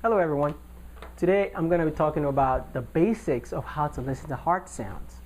Hello everyone. Today I'm going to be talking about the basics of how to listen to heart sounds.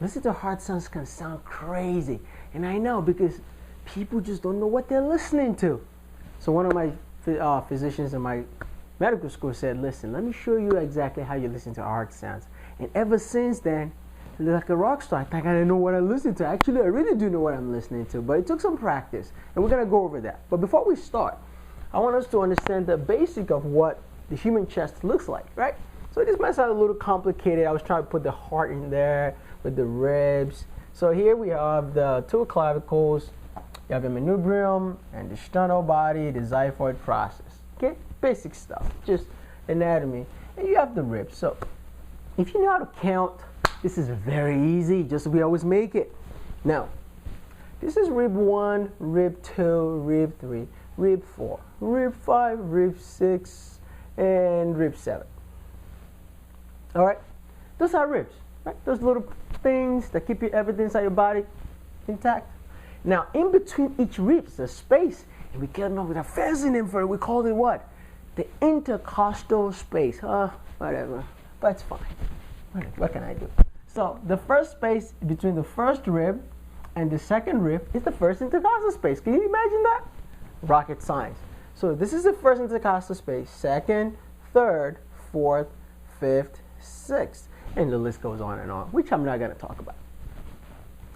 Listen to heart sounds can sound crazy, and I know because people just don't know what they're listening to. So one of my physicians in my medical school said, listen, let me show you exactly how you listen to heart sounds. And ever since then, like a rock star, I think I didn't know what I listened to. Actually, I really do know what I'm listening to, but it took some practice, and we're going to go over that. But before we start, I want us to understand the basic of what the human chest looks like, right? So this might sound a little complicated. I was trying to put the heart in there with the ribs. So here we have the two clavicles, you have the manubrium and the sternal body, the xiphoid process. Okay, basic stuff, just anatomy. And you have the ribs. So if you know how to count, this is very easy, just we always make it. Now, this is rib 1, rib 2, rib 3, rib 4, rib 5, rib 6, and rib 7. All right, those are ribs, right? Those little things that keep everything inside your body intact. Now, in between each rib is a space, and we came up with a fancy name for it. We called it what? The intercostal space. Whatever, but it's fine. What can I do? So the first space between the first rib and the second rib is the first intercostal space. Can you imagine that? Rocket science. So this is the first intercostal space, second, third, fourth, fifth, sixth, and the list goes on, which I'm not going to talk about.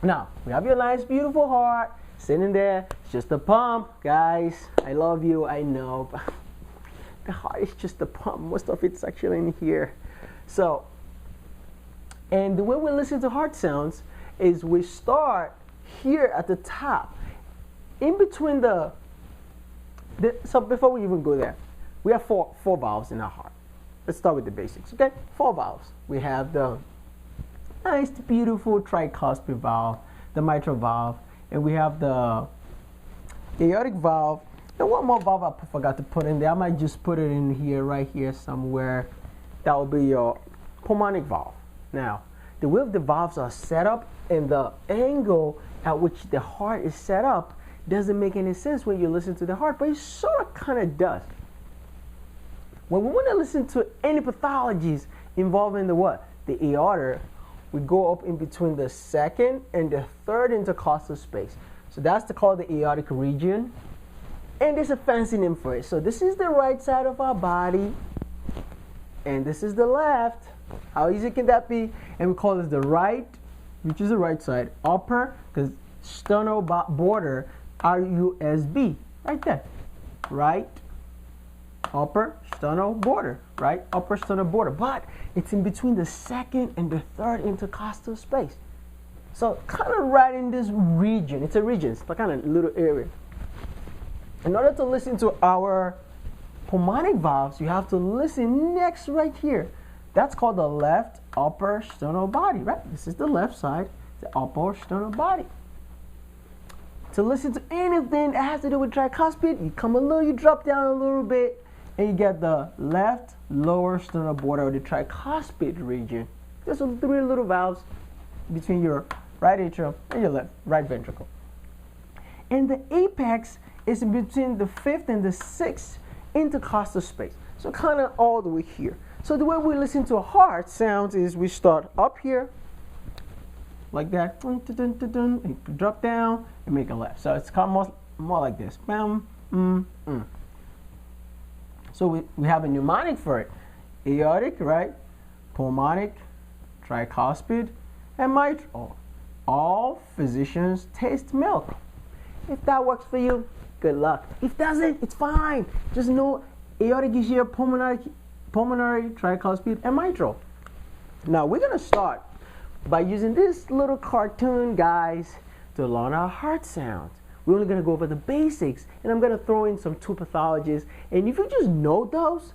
Now, we have your nice, beautiful heart sitting there. It's just a pump, guys. I love you, I know. But the heart is just a pump. Most of it's actually in here. So, and the way we listen to heart sounds is we start here at the top, in between so before we even go there, we have four valves in our heart. Let's start with the basics, okay? 4 valves. We have the nice, beautiful tricuspid valve, the mitral valve, and we have the aortic valve, and one more valve I forgot to put in there. I might just put it in here, right here somewhere. That will be your pulmonic valve. Now, the way the valves are set up and the angle at which the heart is set up doesn't make any sense when you listen to the heart, but it sort of kind of does. When we want to listen to any pathologies involving the what? The aorta, we go up in between the second and the third intercostal space. So that's called the aortic region, and there's a fancy name for it. So this is the right side of our body, and this is the left. How easy can that be? And we call this the right, which is the right side, upper, because sternal border, RUSB, right there. Right, upper sternal border, right? Upper sternal border. But it's in between the second and the third intercostal space. So kind of right in this region. It's a region. It's like kind of a little area. In order to listen to our pulmonic valves, you have to listen next right here. That's called the left upper sternal body, right? This is the left side, the upper sternal body. To listen to anything that has to do with tricuspid, you come a little, you drop down a little bit, and you get the left lower sternal border, or the tricuspid region. There's 3 little valves between your right atrium and your right ventricle. And the apex is between the 5th and the 6th intercostal space. So kind of all the way here. So the way we listen to a heart sounds is we start up here, like that, and drop down and make a left. So it's kind of more like this. So we have a mnemonic for it. Aortic, right? Pulmonic, tricuspid, and mitral. All physicians taste milk. If that works for you, good luck. If it doesn't, it's fine. Just know aortic is here, pulmonary, tricuspid, and mitral. Now we're gonna start by using this little cartoon, guys, to learn our heart sounds. We're only going to go over the basics, and I'm going to throw in some 2 pathologies. And if you just know those,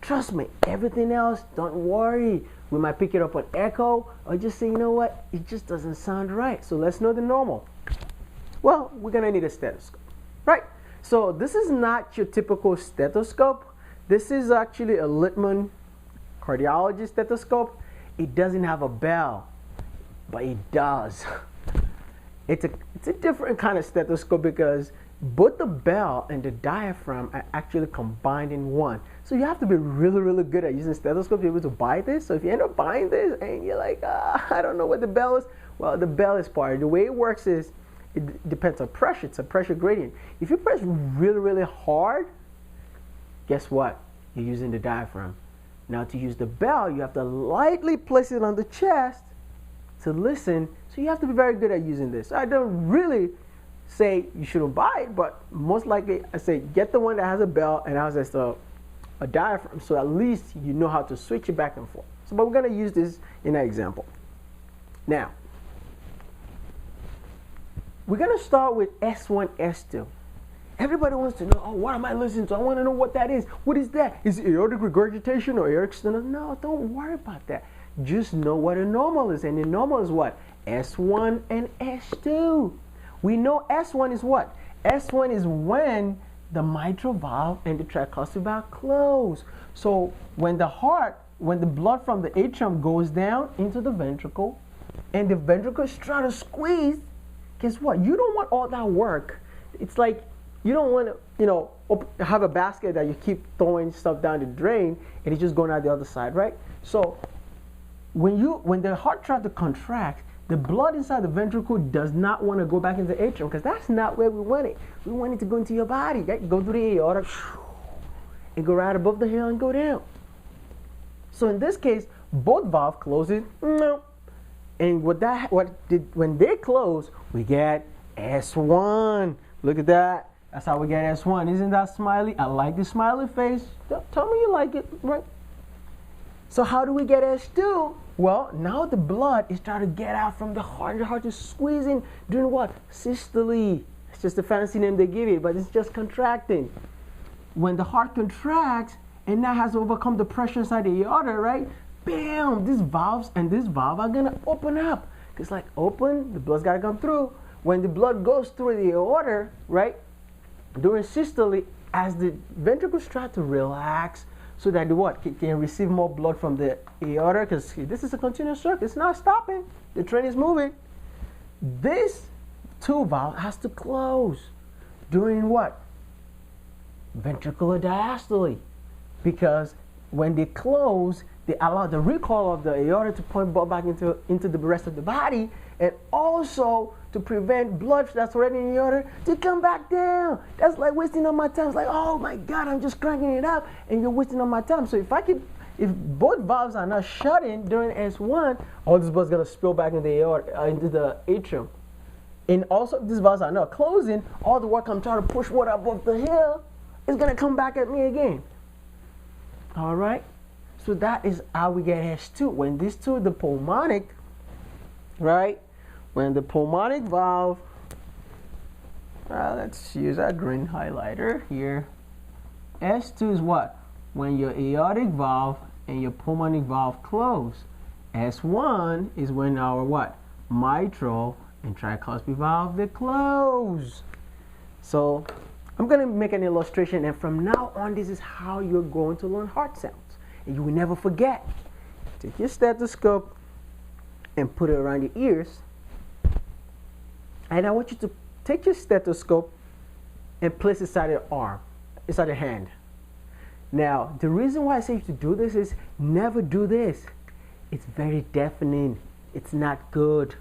trust me, everything else, don't worry. We might pick it up on echo, or just say, you know what, it just doesn't sound right. So let's know the normal. Well, we're going to need a stethoscope, right? So this is not your typical stethoscope. This is actually a Littmann cardiology stethoscope. It doesn't have a bell, but it does. It's a different kind of stethoscope because both the bell and the diaphragm are actually combined in one. So you have to be really, really good at using stethoscope to be able to buy this. So if you end up buying this and you're like, I don't know what the bell is, well, the bell is part. The way it works is it depends on pressure. It's a pressure gradient. If you press really, really hard, guess what? You're using the diaphragm. Now to use the bell, you have to lightly place it on the chest to listen. So you have to be very good at using this. I don't really say you shouldn't buy it, but most likely I say get the one that has a bell and has a diaphragm, so at least you know how to switch it back and forth. So, but we're going to use this in an example. Now, we're going to start with S1, S2. Everybody wants to know, oh, what am I listening to? I want to know what that is. What is that? Is it aortic regurgitation or aortic stenosis? No, don't worry about that. Just know what a normal is. And the normal is what? S1 and S2. We know S1 is what? S1 is when the mitral valve and the tricuspid valve close. So when the blood from the atrium goes down into the ventricle and the ventricle is trying to squeeze, guess what? You don't want all that work. It's like you don't want to, have a basket that you keep throwing stuff down the drain and it's just going out the other side, right? So when the heart tries to contract, the blood inside the ventricle does not want to go back into the atrium because that's not where we want it. We want it to go into your body. Right? Go through the aorta and go right above the hill and go down. So in this case, both valves closes. And when they close, we get S1. Look at that. That's how we get S1. Isn't that Smiley? I like the smiley face. Tell me you like it, right? So how do we get S2? Well, now the blood is trying to get out from the heart. The heart is squeezing, doing what? Systole. It's just a fancy name they give it, but it's just contracting. When the heart contracts and now has to overcome the pressure inside the aorta, right? Bam! These valves and this valve are going to open up. It's like open, the blood's got to come through. When the blood goes through the aorta, right? During systole, as the ventricles try to relax, so that can receive more blood from the aorta, because this is a continuous circuit. It's not stopping. The train is moving. This two valve has to close during what? Ventricular diastole. Because when they close, they allow the recall of the aorta to point blood back into the rest of the body, and also to prevent blood that's already in the aorta to come back down. That's like wasting on my time. It's like, oh my God, I'm just cranking it up, and you're wasting on my time. So if both valves are not shutting during S1, all this blood's gonna spill back into the aorta, into the atrium. And also, if these valves are not closing, all the work I'm trying to push water above the hill is gonna come back at me again. All right. So that is how we get S2. When these two, the pulmonic, right? When the pulmonic valve, let's use our green highlighter here. S2 is what? When your aortic valve and your pulmonic valve close. S1 is when our what? Mitral and tricuspid valve, they close. So I'm going to make an illustration, and from now on, this is how you're going to learn heart sounds. And you will never forget. Take your stethoscope and put it around your ears. And I want you to take your stethoscope and place it inside your arm, inside your hand. Now, the reason why I say you to do this is never do this. It's very deafening. It's not good.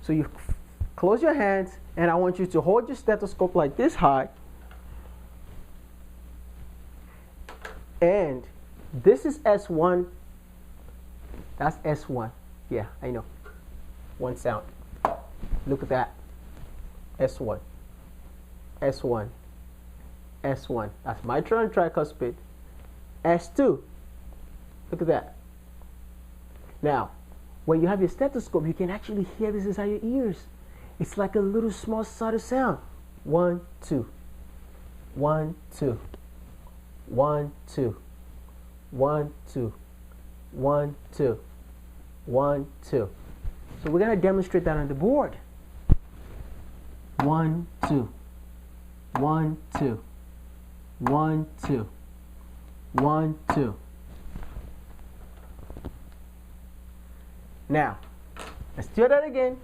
So you close your hands, and I want you to hold your stethoscope like this high. And this is S1. That's S1. Yeah, I know. One sound. Look at that. S1. S1. S1. That's mitral and tricuspid. S2. Look at that. Now, when you have your stethoscope, you can actually hear this inside your ears. It's like a little small subtle sound. 1, 2. 1, 2. 1, 2. 1, 2. 1, 2. 1, 2. So we're going to demonstrate that on the board. 1, 2. 1, 2. 1, 2. 1, 2. Now, let's do that again.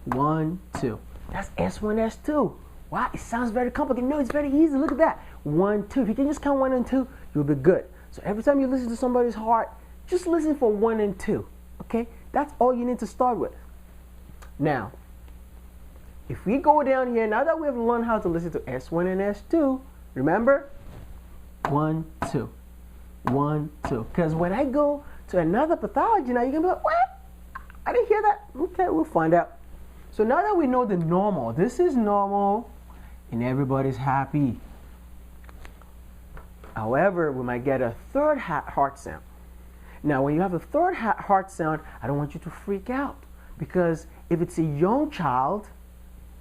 1, 2. That's S1, S2. Wow, it sounds very complicated. No, it's very easy. Look at that. 1, 2. If you can just count 1 and 2, you'll be good. So every time you listen to somebody's heart, just listen for 1 and 2. Okay? That's all you need to start with. Now, if we go down here, now that we have learned how to listen to S1 and S2, remember? 1, 2. 1, 2. Because when I go to another pathology, now you're going to be like, what? I didn't hear that. Okay, we'll find out. So now that we know the normal, this is normal, and everybody's happy. However, we might get a third heart sound. Now, when you have a third heart sound, I don't want you to freak out. Because if it's a young child,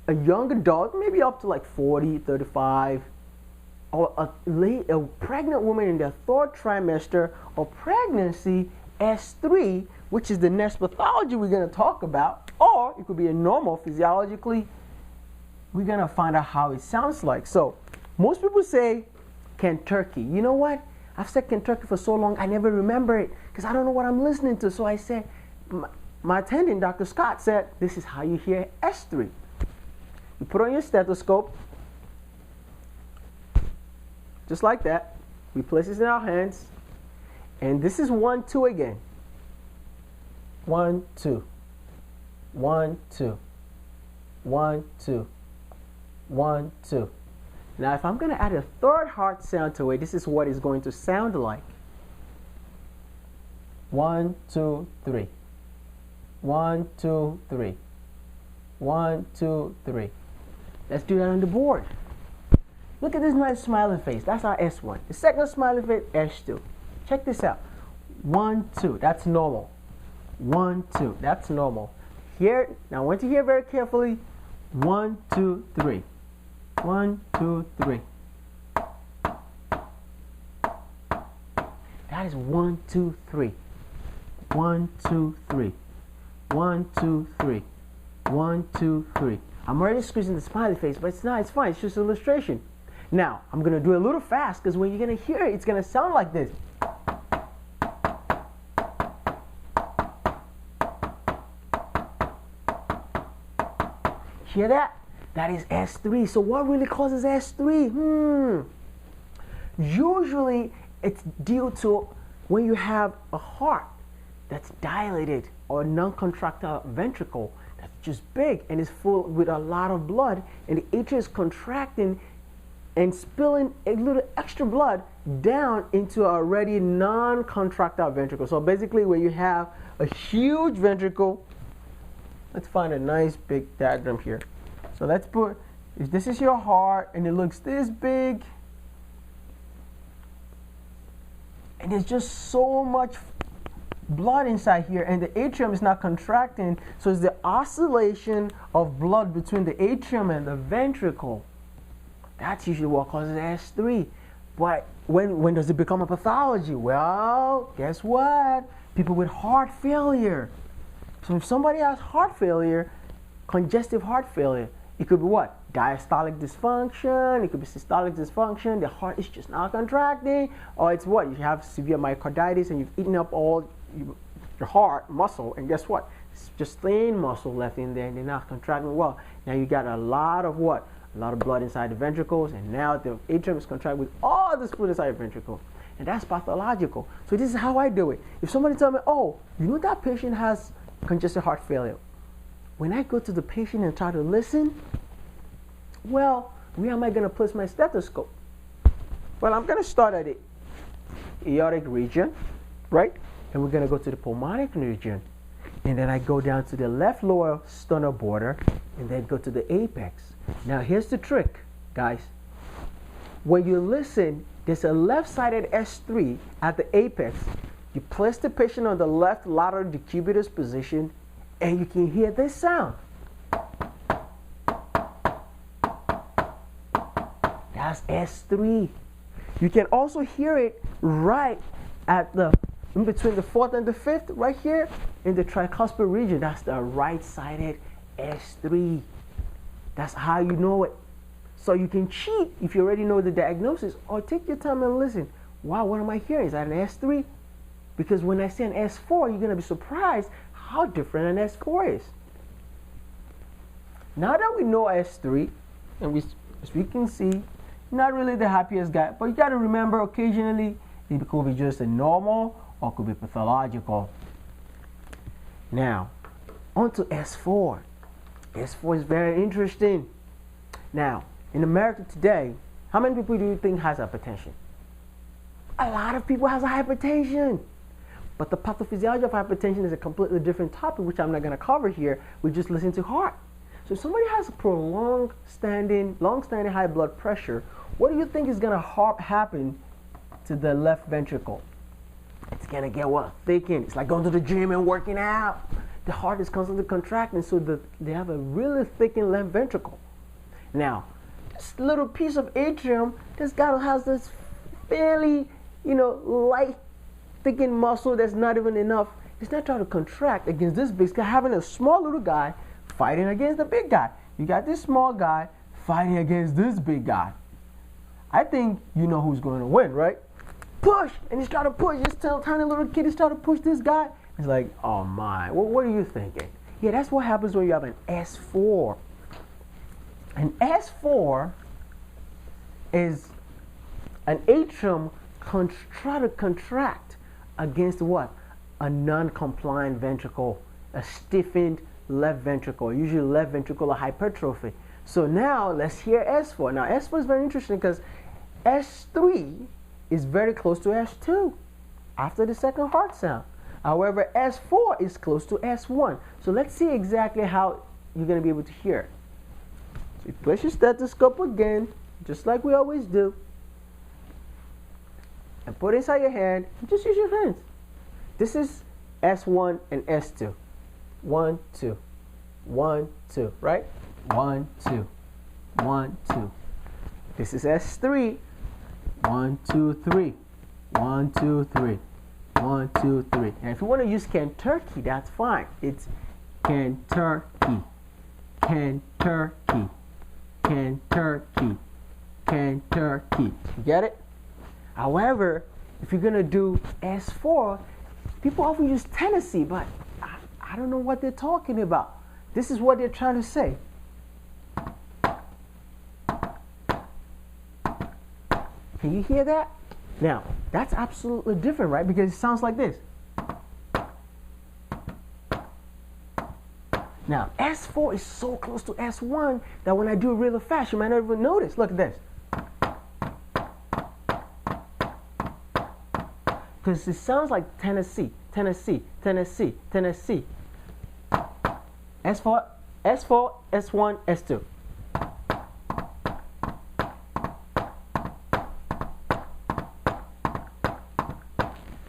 a young adult, maybe up to like 40, 35, or a pregnant woman in their third trimester of pregnancy, S3, which is the next pathology we're going to talk about, or it could be a normal physiologically, we're going to find out how it sounds like. So most people say Kentucky. You know what? I've said Kentucky for so long, I never remember it because I don't know what I'm listening to. So I said, my attendant, Dr. Scott, said, this is how you hear S3. You put on your stethoscope, just like that. We place it in our hands, and this is 1, 2 again. 1, 2. 1, 2. 1, 2. 1, 2. Now, if I'm going to add a third heart sound to it, this is what it's going to sound like. 1, 2, 3. 1, 2, 3. 1, 2, 3. Let's do that on the board. Look at this nice smiling face. That's our S1. The second smiling face, S2. Check this out. 1, 2. That's normal. 1, 2. That's normal. Here, now I want you to hear very carefully. 1, 2, 3. 1, 2, 3. That is 1, 2, 3. 1, 2, 3. 1, 2, 3. 1, 2, 3. I'm already squeezing the smiley face, but it's not. It's fine. It's just an illustration. Now, I'm going to do it a little fast because when you're going to hear it, it's going to sound like this. Hear that? That is S3. So what really causes S3? Usually, it's due to when you have a heart that's dilated or a non-contractile ventricle that's just big and is full with a lot of blood, and the atria is contracting and spilling a little extra blood down into an already non-contractile ventricle. So basically, when you have a huge ventricle, let's find a nice big diagram here. So let's put, if this is your heart and it looks this big, and there's just so much blood inside here, and the atrium is not contracting, so it's the oscillation of blood between the atrium and the ventricle. That's usually what causes S3. But when does it become a pathology? Well, guess what? People with heart failure. So if somebody has heart failure, congestive heart failure, it could be what? Diastolic dysfunction, it could be systolic dysfunction, the heart is just not contracting, or it's what? You have severe myocarditis and you've eaten up all your heart muscle, and guess what? It's just thin muscle left in there and they're not contracting well. Now you got a lot of what? A lot of blood inside the ventricles, and now the atrium is contracted with all the fluid inside the ventricle. And that's pathological. So this is how I do it. If somebody tells me, oh, you know that patient has congestive heart failure. When I go to the patient and try to listen, well, where am I going to place my stethoscope? Well, I'm going to start at the aortic region, right? And we're going to go to the pulmonic region. And then I go down to the left lower sternal border and then go to the apex. Now, here's the trick, guys. When you listen, there's a left-sided S3 at the apex. You place the patient on the left lateral decubitus position, and you can hear this sound. That's S3. You can also hear it right at the, in between the fourth and the fifth, right here in the tricuspid region. That's the right-sided S3. That's how you know it. So you can cheat if you already know the diagnosis, or take your time and listen. Wow, what am I hearing? Is that an S3? Because when I say an S4, you're going to be surprised how different an S4 is. Now that we know S3, and we As we can see, not really the happiest guy, but you got to remember occasionally it could be just a normal or could be pathological. Now, on to S4. S4 is very interesting. Now, in America today, how many people do you think has hypertension? A lot of people has hypertension. But the pathophysiology of hypertension is a completely different topic, which I'm not going to cover here. We just listen to heart. So if somebody has a prolonged long-standing high blood pressure, what do you think is going to happen to the left ventricle? It's going to get what? Thickened. It's like going to the gym and working out. The heart is constantly contracting, so they have a really thickened left ventricle. Now, this little piece of atrium, this guy has this fairly, light thickened muscle that's not even enough. It's not trying to contract against this big guy, having a small little guy fighting against the big guy. You got this small guy fighting against this big guy. I think you know who's going to win, right? Push! And he's trying to push. This tiny little kid is trying to push this guy. It's like, oh my, what are you thinking? Yeah, that's what happens when you have an S4. An S4 is an atrium try to contract against what? A non-compliant ventricle, a stiffened left ventricle, usually left ventricular hypertrophy. So now let's hear S4. Now S4 is very interesting because S3 is very close to S2 after the second heart sound. However, S4 is close to S1. So let's see exactly how you're going to be able to hear it. So you place your stethoscope again, just like we always do, and put it inside your hand. Just use your hands. This is S1 and S2. 1, 2. 1, 2, right? 1, 2. 1, 2. This is S3. 1, 2, 3. 1, 2, 3. 1, 2, 3. And if you want to use Kentucky, that's fine. It's Kentucky. Kentucky. Kentucky. Kentucky. You get it? However, if you're going to do S4, people often use Tennessee, but I don't know what they're talking about. This is what they're trying to say. Can you hear that? Now, that's absolutely different, right? Because it sounds like this. Now, S4 is so close to S1 that when I do it really fast, you might not even notice. Look at this. Because it sounds like Tennessee, Tennessee, Tennessee, Tennessee. S4, S4, S1, S2.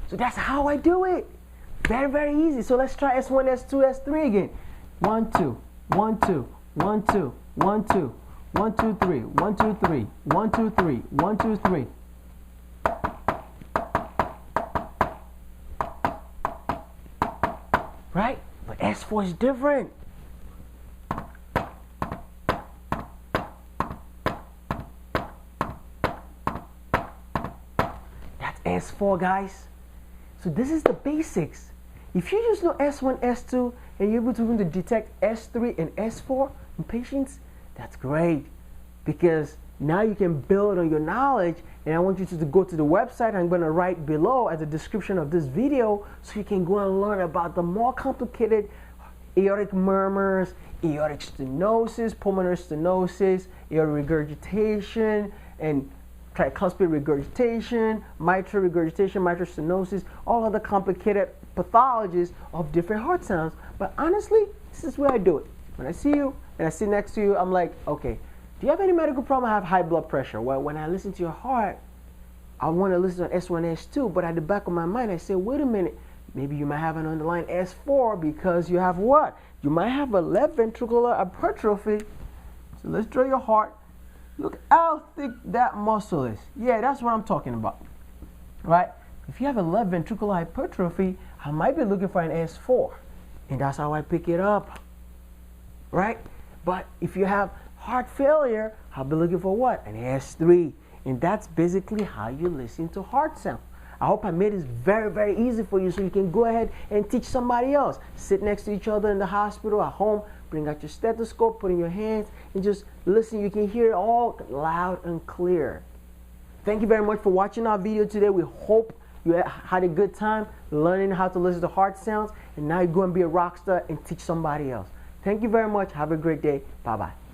So that's how I do it. Very, very easy. So let's try S1, S2, S3 again. 1, 2, 1, 2, 1, 2, 1, 2, 1, 2, 3, 1, 2, 3, 1, 2, 3, 1, 2, 3. Right? But S4 is different. That's S4, guys. So this is the basics. If you just know S1, S2, and you're able to detect S3 and S4 in patients, that's great. Because now you can build on your knowledge, and I want you to go to the website I'm going to write below as a description of this video so you can go and learn about the more complicated aortic murmurs, aortic stenosis, pulmonary stenosis, aortic regurgitation, and tricuspid regurgitation, mitral regurgitation, mitral stenosis, all of the complicated pathologies of different heart sounds. But honestly, this is where I do it. When I see you and I sit next to you, I'm like, okay, do you have any medical problem? I have high blood pressure. Well, when I listen to your heart, I want to listen to S1, S2, but at the back of my mind, I say, wait a minute, maybe you might have an underlying S4 because you have what? You might have a left ventricular hypertrophy. So let's draw your heart. Look how thick that muscle is. Yeah, that's what I'm talking about, right? If you have a left ventricular hypertrophy, I might be looking for an S4, and that's how I pick it up, right? But if you have heart failure, I'll be looking for what? An S3, and that's basically how you listen to heart sound. I hope I made this very, very easy for you so you can go ahead and teach somebody else. Sit next to each other in the hospital, at home, bring out your stethoscope, put in your hands, and just listen. You can hear it all loud and clear. Thank you very much for watching our video today. We hope you had a good time learning how to listen to heart sounds, and now you're going to be a rock star and teach somebody else. Thank you very much. Have a great day. Bye-bye.